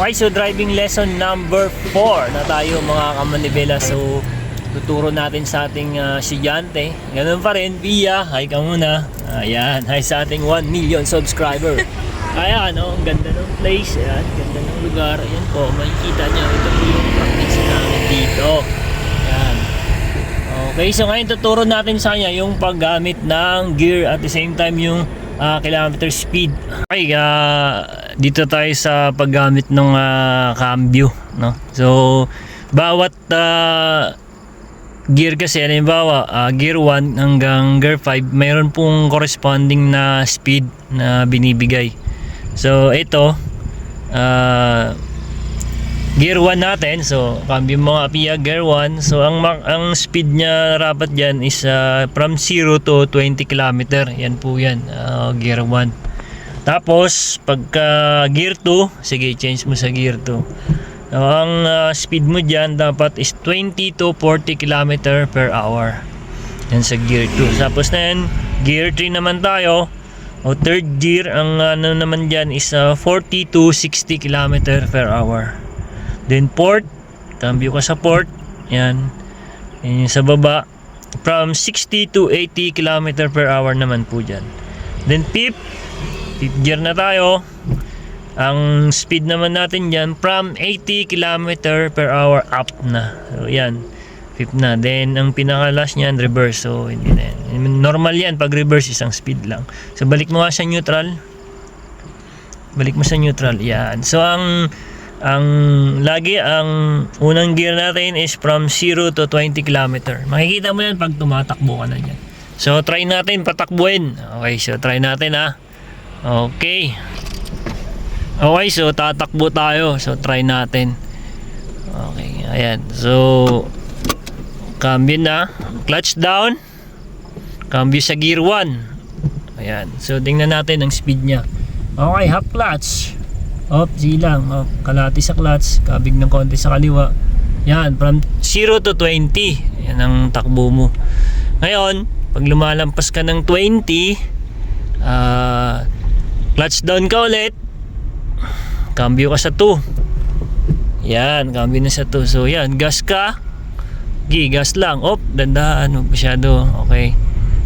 Okay, so driving lesson number 4 na tayo mga kamanibela. So tuturo natin sa ating estudyante. Ganun pa rin, Pia, hi ka muna. Ayan, hi sa ating 1 million subscriber. Ayan, oh, ang ganda ng place. Ayan, ganda ng lugar. Ayan po, makikita nyo. Ito po yung practice namin dito. Ayan. Okay, so ngayon tuturo natin sa kanya yung paggamit ng gear at the same time yung kilometer speed. Okay, dito tayo sa paggamit ng cambio, no? So bawat gear kasi, halimbawa gear 1 hanggang gear 5, mayroon pong corresponding na speed na binibigay. So ito gear 1 natin, so cambio mga Pia gear 1. So ang speed niya rapat diyan is from 0 to 20 km. Yan po yan, gear 1. Tapos pagka gear 2, sige change mo sa gear 2. So, ang speed mo diyan dapat is 20 to 40 km per hour. Yan sa gear 2. Tapos na yan, gear 3 naman tayo. O third gear, ang ano naman diyan is 40 to 60 km per hour. Then port, cambio ka sa port. Yan. Yan yung sa baba. From 60 to 80 km per hour naman po dyan. Then fifth gear na tayo. Ang speed naman natin dyan from 80 km per hour up na. So yan, fifth na. Then ang pinaka last nyan, reverse. So hindi na yan. Normal yan, pag reverse isang speed lang. So balik mo nga sa neutral. Balik mo sa neutral. Yan. So ang unang gear natin is from 0 to 20 km. Makikita mo yan pag tumatakbo ka na dyan. So try natin patakbuhin. Okay, so try natin Okay. Okay, so tatakbo tayo. So try natin. Okay, ayan. So cambio na, clutch down, cambio sa gear 1. Ayan. So tingnan natin ang speed niya. Okay, half clutch. G lang, kalati sa clutch, kabig ng konti sa kaliwa. Yan, from 0 to 20. Yan ang takbo mo. Ngayon, pag lumalampas ka ng 20, clutch down ka ulit, cambio ka sa 2. Yan, cambio na sa 2. So yan, gas ka, gas lang. Dandahan, masyado. Okay.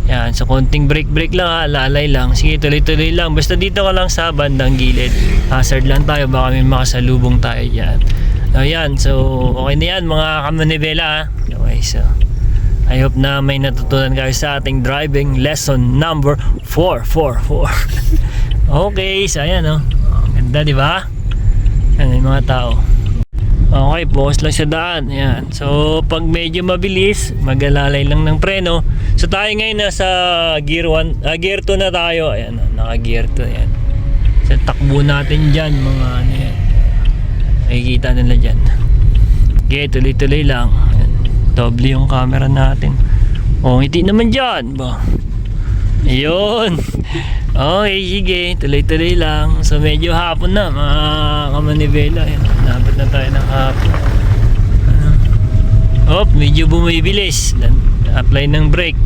Yan, so konting brake lang, lalay lang. Sige, tuloy-tuloy lang. Basta dito ka lang sa bandang gilid. Hazard lang tayo, baka may makasalubong tayo dyan. Ayan, so okay na yan mga kamanibela. Okay, so I hope na may natutunan kayo sa ating driving lesson number 444. Okay, so ayan ganda, di ba? Yan yung mga tao. Okay, pause lang sa daan. Ayan. So pag medyo mabilis, magalalay lang ng preno. So tayo ngayon nasa gear 1, gear 2 na tayo. Ayan, naka gear 2. Ayan. So takbo natin dyan mga yan. Makikita nila dyan. Okay, tuloy-tuloy lang. Ayan. Doble yung camera natin. Ngiti naman dyan ba? Ayun. Okay, sige, tuloy-tuloy lang. So medyo hapon na mga kamanibela. Dapat na tayo ng hapon. Medyo bumibilis. Apply ng brake.